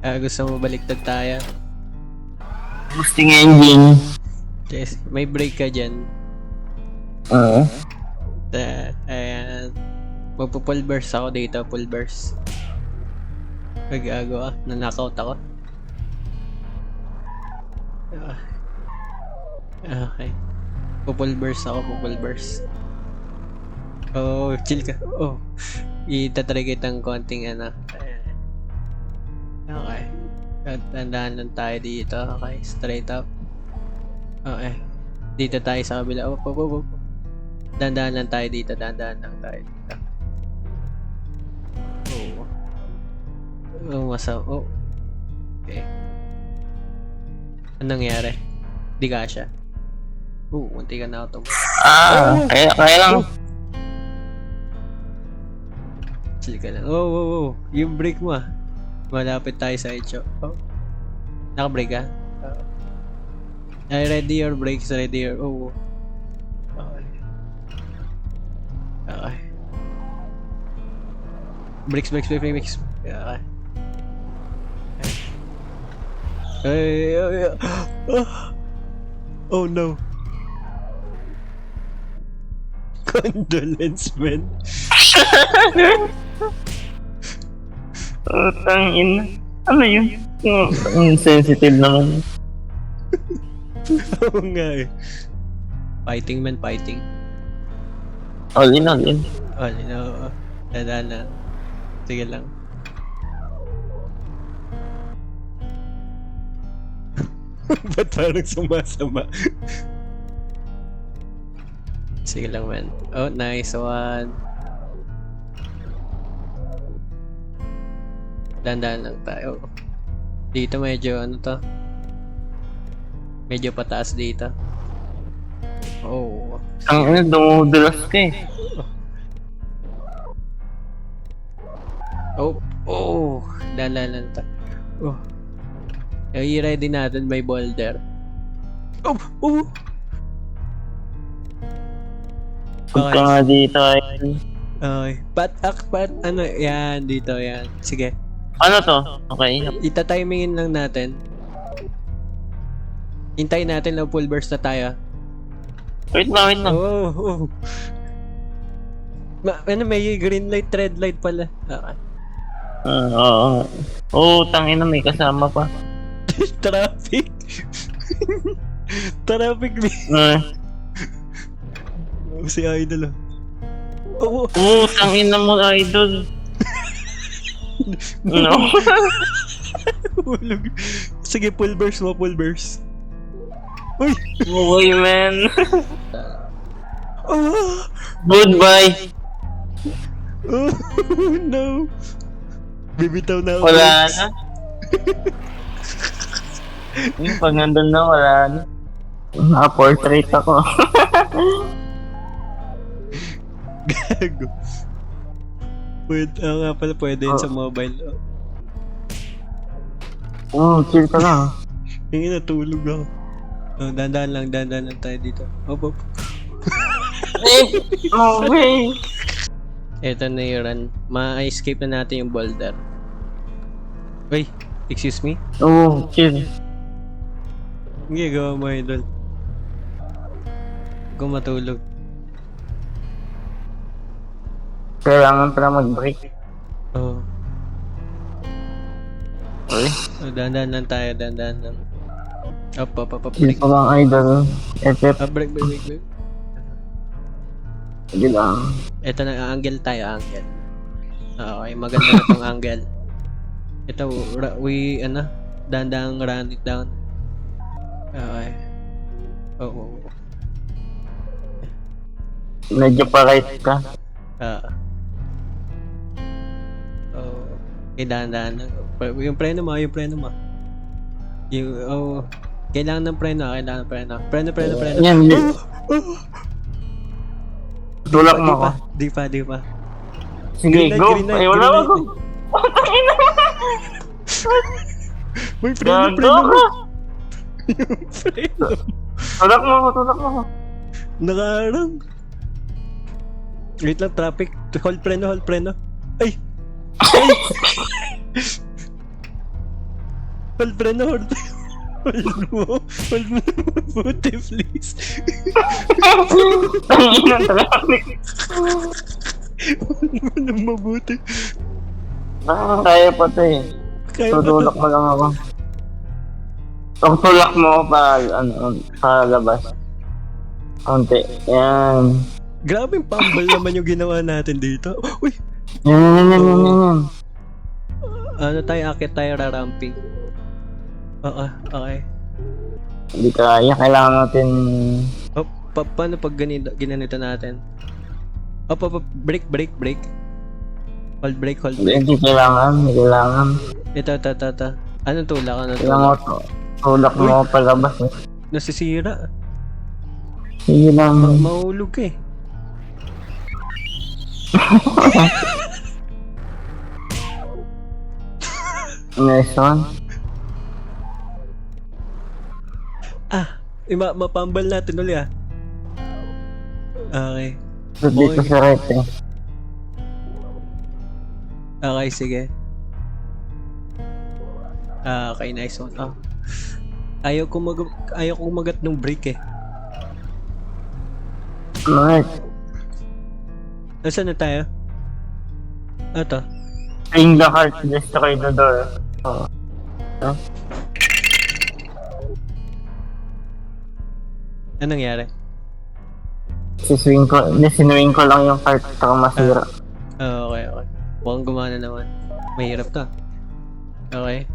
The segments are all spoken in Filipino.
Gusto mo baliktad tayo? Boosting engine. Yes, may break ka dyan. Oo. Ayan. Magpo-pulverse ako dito, pulverse. Nag-ago na-knockout ako. Okay. Pupulverse ako, pupulverse. Oh, chill ka. Oh. Itatry kitang konting ano. Okay. Tandaan lang tayo dito. Okay, straight up. Okay. Dito tayo sa kabila. Oh. Dandaan lang tayo dito. Dandaan lang tayo dito. Oh. Oh. Okay. Anong nangyari? Di ka siya. Munti ka na auto. Kaya lang. Chill ka lang. Oh. Yung brake mo ah. Malapit tayo sa Icho. Oh. Naka-brake ka? Ready your brakes, ready your... Oh. Okay. Brakes. Okay. Hey. Oh no. Condolence, man. Tangin. Ano yun? Sensitive naman. Oo nga eh. Fighting man, fighting. All in. Oh, no. Tandaan na. Sige lang. Ba't parang sumasama? Sige lang, man. Oh, nice one. Dandaan lang tayo. Dito medyo ano to? Medyo pataas dito. Oh. Ang dumudulas ka eh. Oh. Dandaan lang tayo. Oh. I-ready natin may boulder. Oh. Punta nga dito ay. Okay. Ano, yan, dito, yan. Sige. Ano to? Okay. Ita-timingin lang natin. Hintayin natin na full burst na tayo. Wait lang. Oh. May green light, red light pala. Okay. Oo. Tangina, may kasama pa. Traffic. Traffic si Idol. Tangina mo, Idol. No. Sige, pulverse. Uy, man. Oh Goodbye. no. Bibitaw na ako. Wala na. Pag nandun na, wala na. Naka-portrait ako. Gago. Nga pala pwede yun sa mobile. Chill ka lang. Yung natulog ako. Dandaan lang tayo dito. Op. Okay. Eto na yung run. Ma-escape na natin yung boulder. Uy, excuse me? Chill. Hindi, gawa mo, Idol. Kung matulog. Kailangan pala mag-break. Oo. Uy. Dandaan lang tayo, dandaan lang. Up. Chill Break. pa lang, Idol. Break. Sige lang. Ito na, angle tayo, angle. Okay, maganda na tong angle. Ito, dandang run it down. Okay. Oo. Medyo pa-right ka. Okay, dahan-dahan lang. Yung preno mo. Kailangan ng preno. Preno. Yan. Tulak mo ako. Di pa. Sige, go. Ay, wala ako. May preno. Tulak mo ako. Nakaharang. Wait lang, traffic. Hold preno. Ay! Hold, Bren, hold. Hold mo. Hold mo na mabuti, please. Ang inang traffic. Hold mo na mabuti. Kaya pa to eh. Kaya ba Tutulak to? mo lang ako. Tutulak mo ako pa labas. Konti. Yan. Grabe pambal naman yung ginawa natin dito. Uy! Yan. Ano tayo, akit tayo raramping. Oo, okay. Hindi kaya. Kailangan natin... Oh, paano pag ginanito natin? Break. Hold break. Hindi kailangan. Ito. Anong tulak? Kailangan mo tulak mo ako palabas eh. Nasisira. Sige lang. Mahulog ka eh. Nice one. Mapambal natin ulit ah. Okay. Dito sa right eh. Okay, sige. Okay, nice one. Ayaw ko magat ng break eh. Right. Nasaan na tayo? Ito. Bring the heart, destroy the door. Anong nangyari? Sinuwing ko lang yung heart saka masira. Okay. Mukhang gumana naman. Mahirap to. Okay.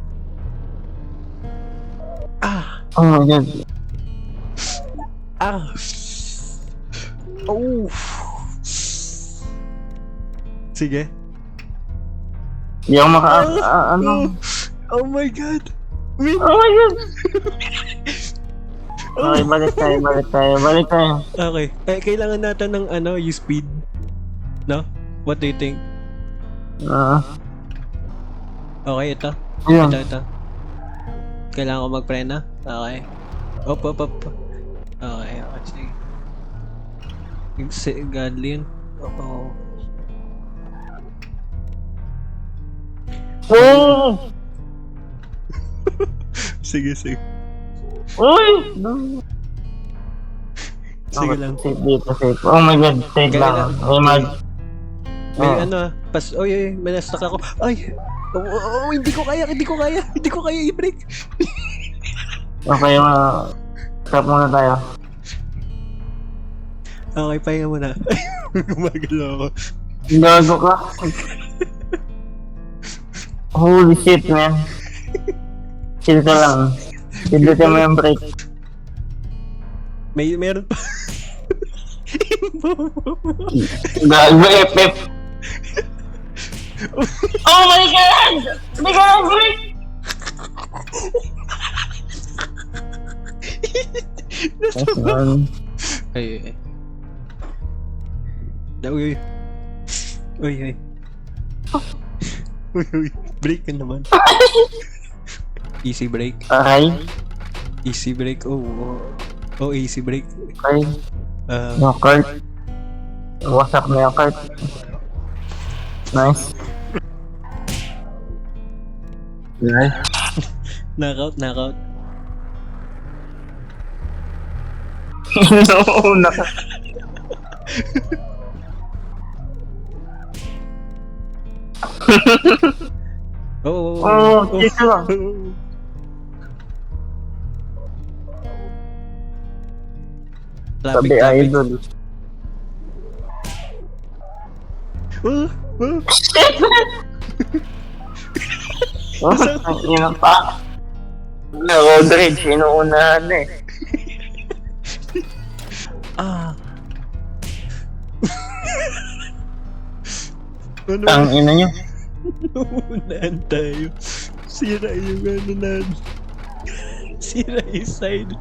Oh my god. Oh! Sige. Di ako ano? Oh my god! Win! Oh my god! Okay, balik tayo. Okay. Kailangan natin ng yung speed. No? What do you think? Okay, ito. Yun. Ito. Kailangan ko magprena? Okay. Up. Okay. Sige. Godly yun. Oo. Oh! Sige. Uy! Sige lang. Safe dito, safe. Oh my god, safe lang. May may na-stuck ako. Ay! Hindi ko kaya i-break. Okay, stop muna tayo. Okay, pahinga muna. Gumagalaw ako. Gago ka. Holy shit, man. Chill ka lang. Pindutin mo yung break. Meron pa. Gago, FF. Oh my god! Hindi ka lang break! Ay. Uy. Uy. Break ka naman. Easy break. Okay. Easy break. Oh, easy break. Okay. Yung cart. Wasak na yung cart. Nice. Nice. Knockout. No, naka. Dito lang. Sabi idol. Ang ina pa. Road rage, inuunahan eh. Ang ina nyo. Unahan tayo. Sira yung natin. Sira yung side.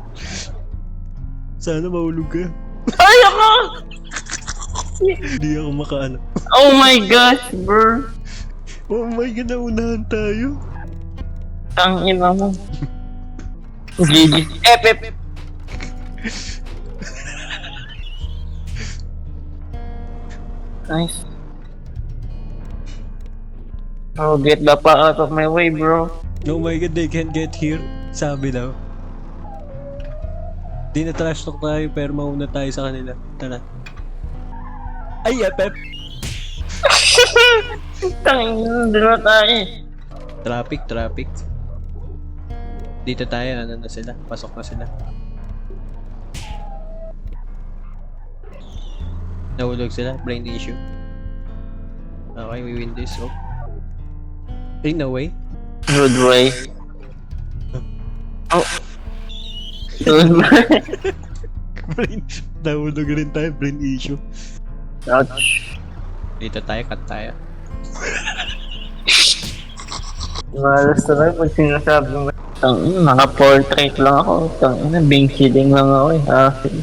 Sana mahulog ka. Ay, ako! Hindi ako makaano. Oh my gosh, bro. Oh my god, naunahan tayo. Ang ina mo. GG. FF. Nice. Oh, get the fuck out of my way, bro. Oh my god, they can't get here. Sabi daw. Di na trash talk tayo pero mauna tayo sa kanila. Tara. Ay, Pep! Tangin, dalawa tayo. Traffic. Dito tayo, ano na sila? Pasok na sila. Nahulog sila, brain issue. Okay, we win this. Oh. Ay, no way. Good way. Oh. Good way. Nahulog rin tayo, brain issue. Ouch. Dito tayo, cut tayo. Malas na rin pag sinasabi mo. Tangin, naka-portrait lang ako. Tangin, bing shilling lang ako eh. Okay.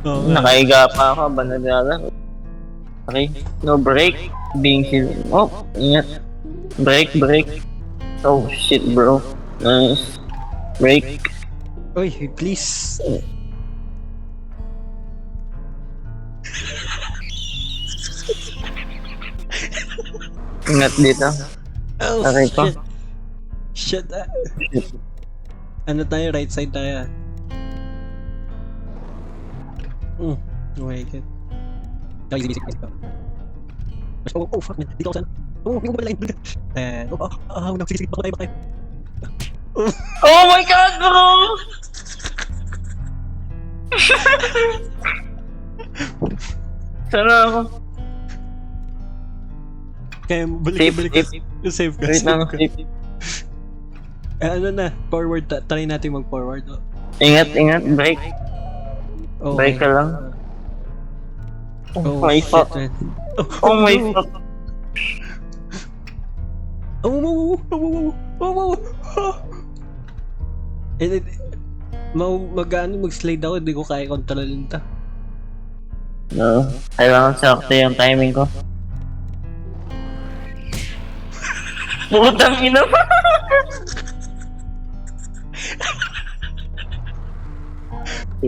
Nakaiga pa ako, ba naglalaro? Okay, no break. Bing shilling. Oh, ingat. Break. Oh shit bro. Nice. Break. Uy, please. Ingat dito. Oh, Okay pa. Shit. Ano tayo? Right side tayo. Oh my god. Easy. Oh, fuck man. Dito ako sana. Oh, hindi ko pala line. Nagsisigit pa tayo. Oh my god bro! Sana ako. Kaya Safe. Save ka. Wait lang, Save ka. safe. Ano na? Forward. Try natin mag-forward. Oh. Ingat, break. Oh, Break ka lang. Oh, my shit, fuck. man. Oh my fuck. Mag-slide ako, hindi ko kaya kontrolin ta. No, kailangan sakto yung timing ko. Putang ina mo!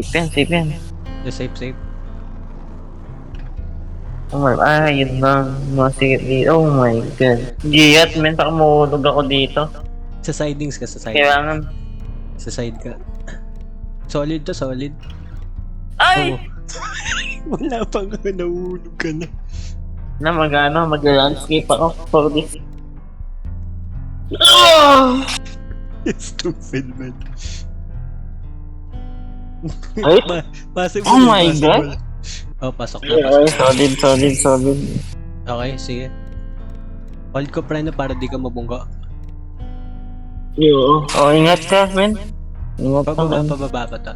Safe yan. Safe. Oh my, yun lang. Masigit dito. Oh my god. Giyat, men, baka mahulog ako dito. Sa sidings ka, sa side. Kailangan. Sa side ka. Solid to, solid. Ay! Wala pa nga, nahulog ka na. Mag-landscape ako for this. Oh! Stupid, man. Ay? Possible. Oh my God. Oh, pasok na. Solid. Okay, sige. Hold ko pre na para di ka mabungga. Yo. Oh, ingat ka, men. Ingat ka, men. Pababa pa ta.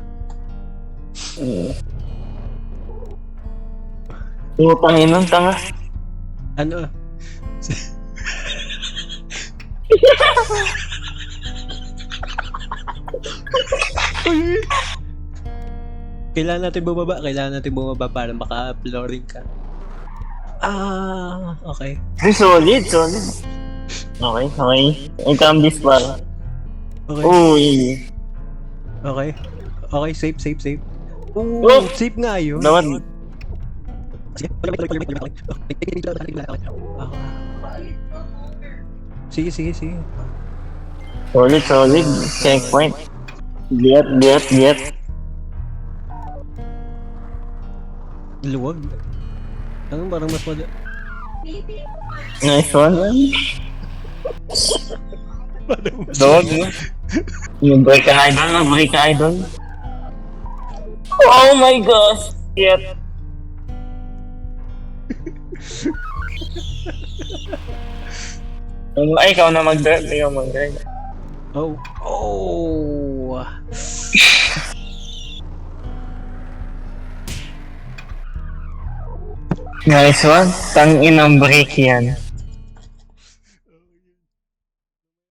Putangin ng tanga. Ano? Kailangan natin bumaba para maka-flooring ka. Okay. Solid. Okay. Income this para. Okay. Uy. Okay. Okay, safe. Oh! Safe nga yun. Dapat. Sige. Solid. Checkpoint. Get. Luwag. Ano parang mas wala. Nice one, man. Parang mas Dog. Mag-break ka, idol. Oh my gosh. Get. Ay, ikaw na mag-drive. Oh. Nice one. Tangin ang break yan.